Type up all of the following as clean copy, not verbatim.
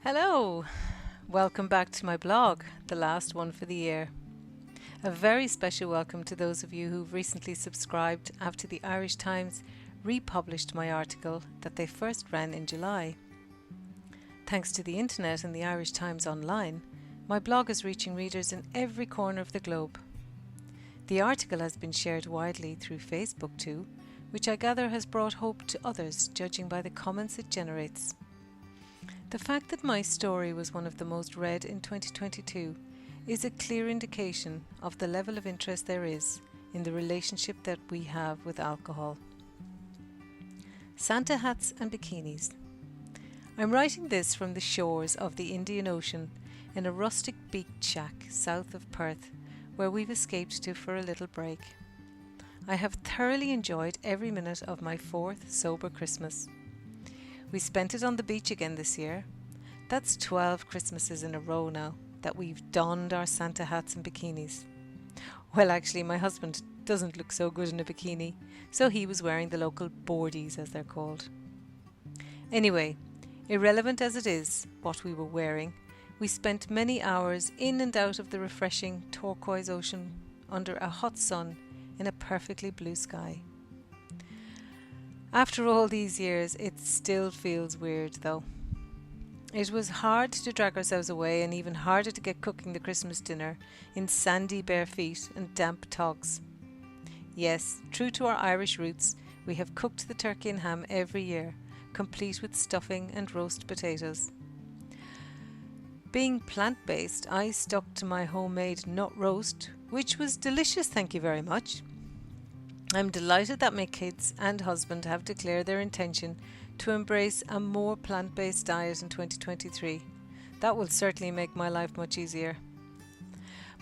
Hello! Welcome back to my blog, the last one for the year. A very special welcome to those of you who've recently subscribed after the Irish Times republished my article that they first ran in July. Thanks to the internet and the Irish Times Online, my blog is reaching readers in every corner of the globe. The article has been shared widely through Facebook too, which I gather has brought hope to others judging by the comments it generates. The fact that my story was one of the most read in 2022 is a clear indication of the level of interest there is in the relationship that we have with alcohol. Santa hats and bikinis. I'm writing this from the shores of the Indian Ocean in a rustic beach shack south of Perth, where we've escaped to for a little break. I have thoroughly enjoyed every minute of my fourth sober Christmas. We spent it on the beach again this year. That's 12 Christmases in a row now that we've donned our Santa hats and bikinis. Well, actually, my husband doesn't look so good in a bikini, so he was wearing the local boardies, as they're called. Anyway, irrelevant as it is what we were wearing, we spent many hours in and out of the refreshing turquoise ocean under a hot sun in a perfectly blue sky. After all these years, it still feels weird though. It was hard to drag ourselves away and even harder to get cooking the Christmas dinner in sandy bare feet and damp togs. Yes, true to our Irish roots, we have cooked the turkey and ham every year, complete with stuffing and roast potatoes. Being plant-based, I stuck to my homemade nut roast, which was delicious, thank you very much. I'm delighted that my kids and husband have declared their intention to embrace a more plant-based diet in 2023. That will certainly make my life much easier.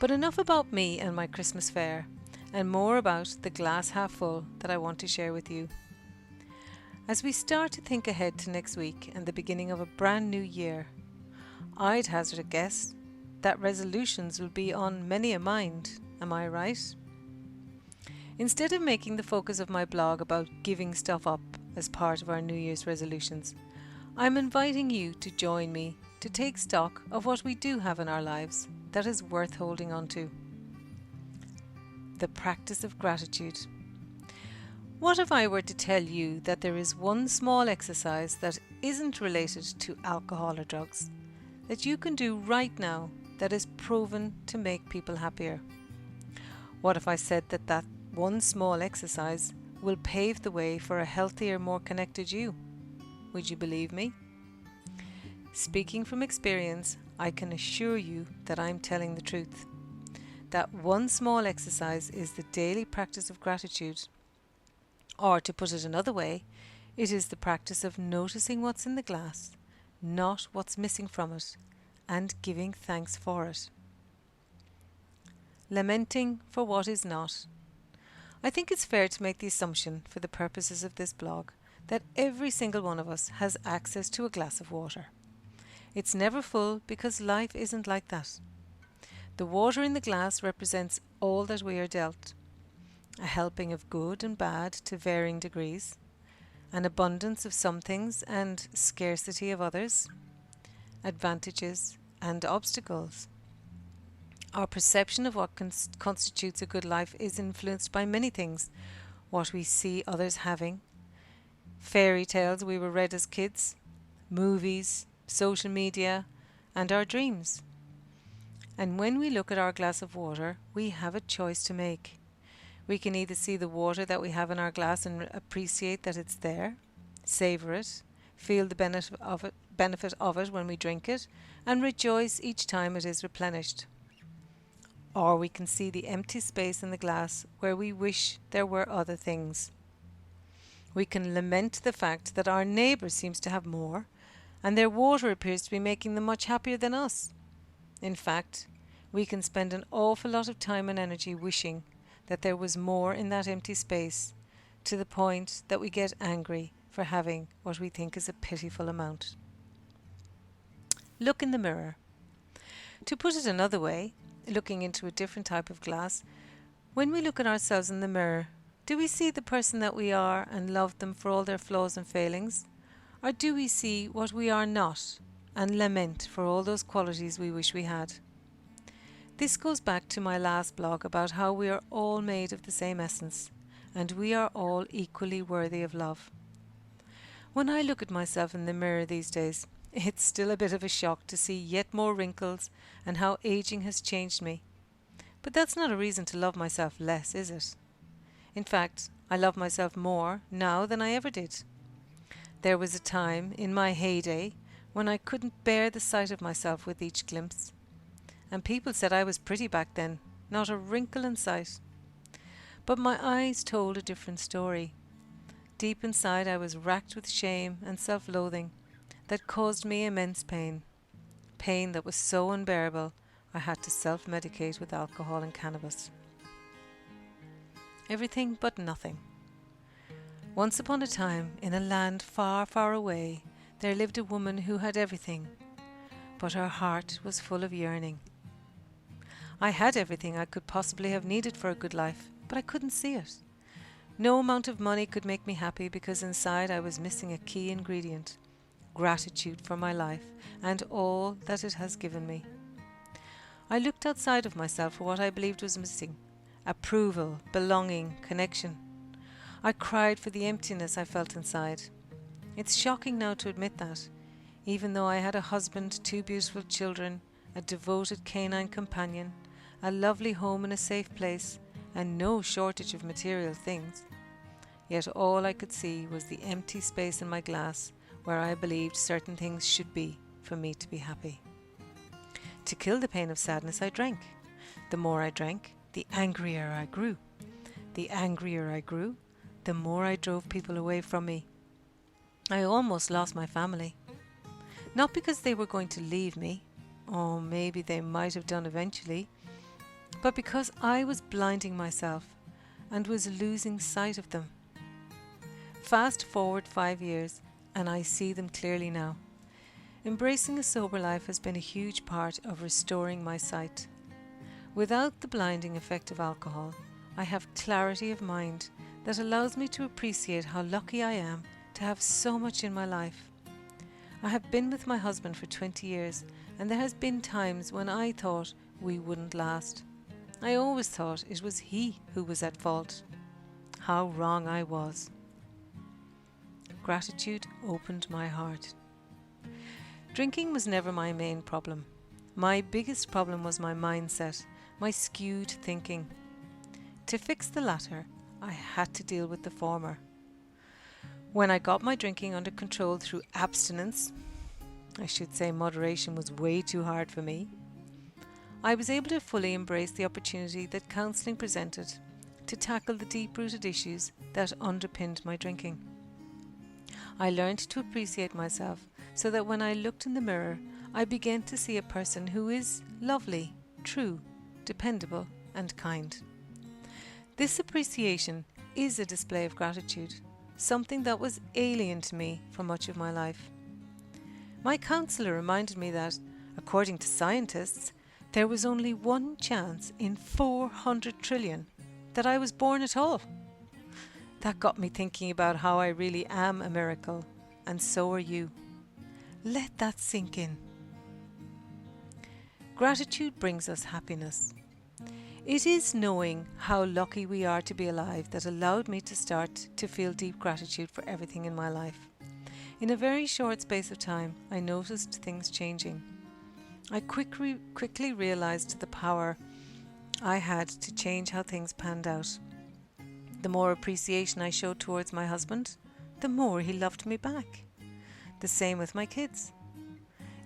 But enough about me and my Christmas fare, and more about the glass half full that I want to share with you. As we start to think ahead to next week and the beginning of a brand new year, I'd hazard a guess that resolutions will be on many a mind, am I right? Instead of making the focus of my blog about giving stuff up as part of our New Year's resolutions, I'm inviting you to join me to take stock of what we do have in our lives that is worth holding on to. The practice of gratitude. What if I were to tell you that there is one small exercise that isn't related to alcohol or drugs that you can do right now that is proven to make people happier? What if I said that one small exercise will pave the way for a healthier, more connected you? Would you believe me? Speaking from experience, I can assure you that I'm telling the truth. That one small exercise is the daily practice of gratitude. Or to put it another way, it is the practice of noticing what's in the glass, not what's missing from it, and giving thanks for it. Lamenting for what is not. I think it's fair to make the assumption, for the purposes of this blog, that every single one of us has access to a glass of water. It's never full because life isn't like that. The water in the glass represents all that we are dealt. A helping of good and bad to varying degrees, an abundance of some things and scarcity of others, advantages and obstacles. Our perception of what constitutes a good life is influenced by many things. What we see others having, fairy tales we were read as kids, movies, social media, and our dreams. And when we look at our glass of water, we have a choice to make. We can either see the water that we have in our glass and appreciate that it's there, savour it, feel the benefit of it when we drink it, and rejoice each time it is replenished. Or we can see the empty space in the glass where we wish there were other things. We can lament the fact that our neighbour seems to have more, and their water appears to be making them much happier than us. In fact, we can spend an awful lot of time and energy wishing that there was more in that empty space, to the point that we get angry for having what we think is a pitiful amount. Look in the mirror. To put it another way, looking into a different type of glass, when we look at ourselves in the mirror, do we see the person that we are and love them for all their flaws and failings? Or do we see what we are not and lament for all those qualities we wish we had. This goes back to my last blog about how we are all made of the same essence, and we are all equally worthy of love. When I look at myself in the mirror these days, it's still a bit of a shock to see yet more wrinkles and how aging has changed me. But that's not a reason to love myself less, is it? In fact, I love myself more now than I ever did. There was a time, in my heyday, when I couldn't bear the sight of myself with each glimpse. And people said I was pretty back then, not a wrinkle in sight. But my eyes told a different story. Deep inside I was racked with shame and self-loathing that caused me immense pain. Pain that was so unbearable I had to self-medicate with alcohol and cannabis. Everything but nothing. Once upon a time, in a land far, far away, there lived a woman who had everything, but her heart was full of yearning. I had everything I could possibly have needed for a good life, but I couldn't see it. No amount of money could make me happy because inside I was missing a key ingredient: gratitude for my life and all that it has given me. I looked outside of myself for what I believed was missing: approval, belonging, connection. I cried for the emptiness I felt inside. It's shocking now to admit that, even though I had a husband, 2 beautiful children, a devoted canine companion, a lovely home in a safe place, and no shortage of material things. Yet all I could see was the empty space in my glass where I believed certain things should be for me to be happy. To kill the pain of sadness, I drank. The more I drank, the angrier I grew. The angrier I grew, the more I drove people away from me. I almost lost my family. Not because they were going to leave me, or maybe they might have done eventually, but because I was blinding myself and was losing sight of them. Fast forward 5 years, and I see them clearly now. Embracing a sober life has been a huge part of restoring my sight. Without the blinding effect of alcohol, I have clarity of mind that allows me to appreciate how lucky I am to have so much in my life. I have been with my husband for 20 years, and there has been times when I thought we wouldn't last. I always thought it was he who was at fault. How wrong I was. Gratitude opened my heart. Drinking was never my main problem. My biggest problem was my mindset, my skewed thinking. To fix the latter, I had to deal with the former. When I got my drinking under control through abstinence, I should say moderation was way too hard for me, I was able to fully embrace the opportunity that counselling presented to tackle the deep-rooted issues that underpinned my drinking. I learned to appreciate myself so that when I looked in the mirror, I began to see a person who is lovely, true, dependable, and kind. This appreciation is a display of gratitude, something that was alien to me for much of my life. My counsellor reminded me that, according to scientists, there was only one chance in 400 trillion that I was born at all. That got me thinking about how I really am a miracle, and so are you. Let that sink in. Gratitude brings us happiness. It is knowing how lucky we are to be alive that allowed me to start to feel deep gratitude for everything in my life. In a very short space of time, I noticed things changing. I quickly realized the power I had to change how things panned out. The more appreciation I showed towards my husband, the more he loved me back. The same with my kids.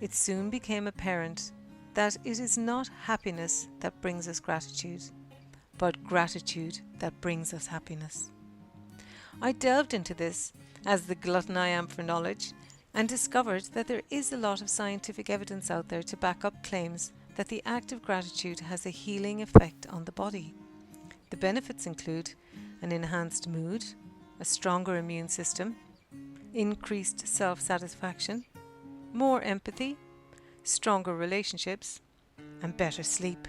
It soon became apparent that it is not happiness that brings us gratitude, but gratitude that brings us happiness. I delved into this, as the glutton I am for knowledge, and discovered that there is a lot of scientific evidence out there to back up claims that the act of gratitude has a healing effect on the body. The benefits include an enhanced mood, a stronger immune system, increased self-satisfaction, more empathy, stronger relationships, and better sleep.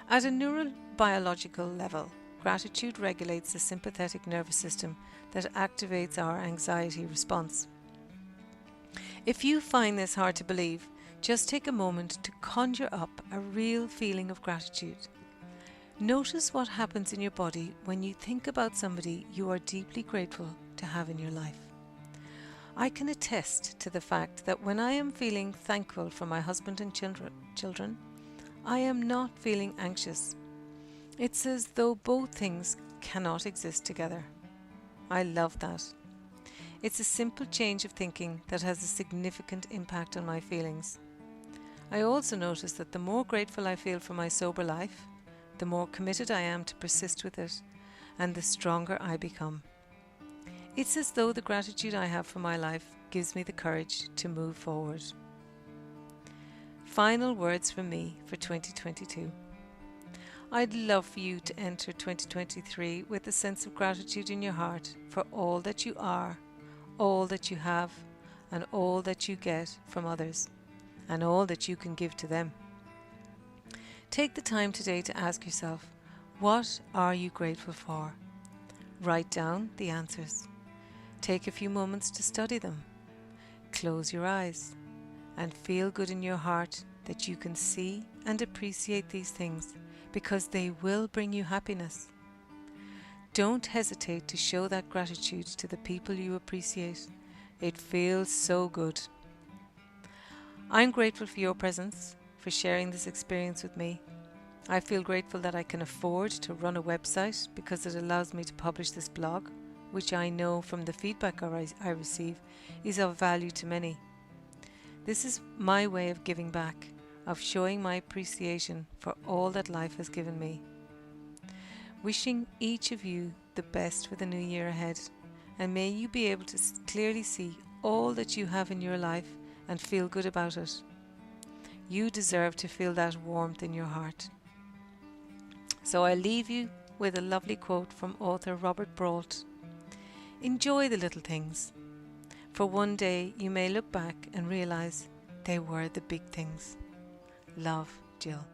At a neurobiological level, gratitude regulates the sympathetic nervous system that activates our anxiety response. If you find this hard to believe, just take a moment to conjure up a real feeling of gratitude. Notice what happens in your body when you think about somebody you are deeply grateful to have in your life. I can attest to the fact that when I am feeling thankful for my husband and children, I am not feeling anxious. It's as though both things cannot exist together. I love that. It's a simple change of thinking that has a significant impact on my feelings. I also notice that the more grateful I feel for my sober life, the more committed I am to persist with it, and the stronger I become. It's as though the gratitude I have for my life gives me the courage to move forward. Final words from me for 2022. I'd love for you to enter 2023 with a sense of gratitude in your heart for all that you are, all that you have, and all that you get from others, and all that you can give to them. Take the time today to ask yourself, what are you grateful for? Write down the answers. Take a few moments to study them. Close your eyes and feel good in your heart that you can see and appreciate these things because they will bring you happiness. Don't hesitate to show that gratitude to the people you appreciate. It feels so good. I'm grateful for your presence, for sharing this experience with me. I feel grateful that I can afford to run a website because it allows me to publish this blog, which I know from the feedback I receive is of value to many. This is my way of giving back, of showing my appreciation for all that life has given me. Wishing each of you the best for the new year ahead, and may you be able to clearly see all that you have in your life and feel good about it. You deserve to feel that warmth in your heart. So I leave you with a lovely quote from author Robert Brault. Enjoy the little things, for one day you may look back and realise they were the big things. Love, Jill.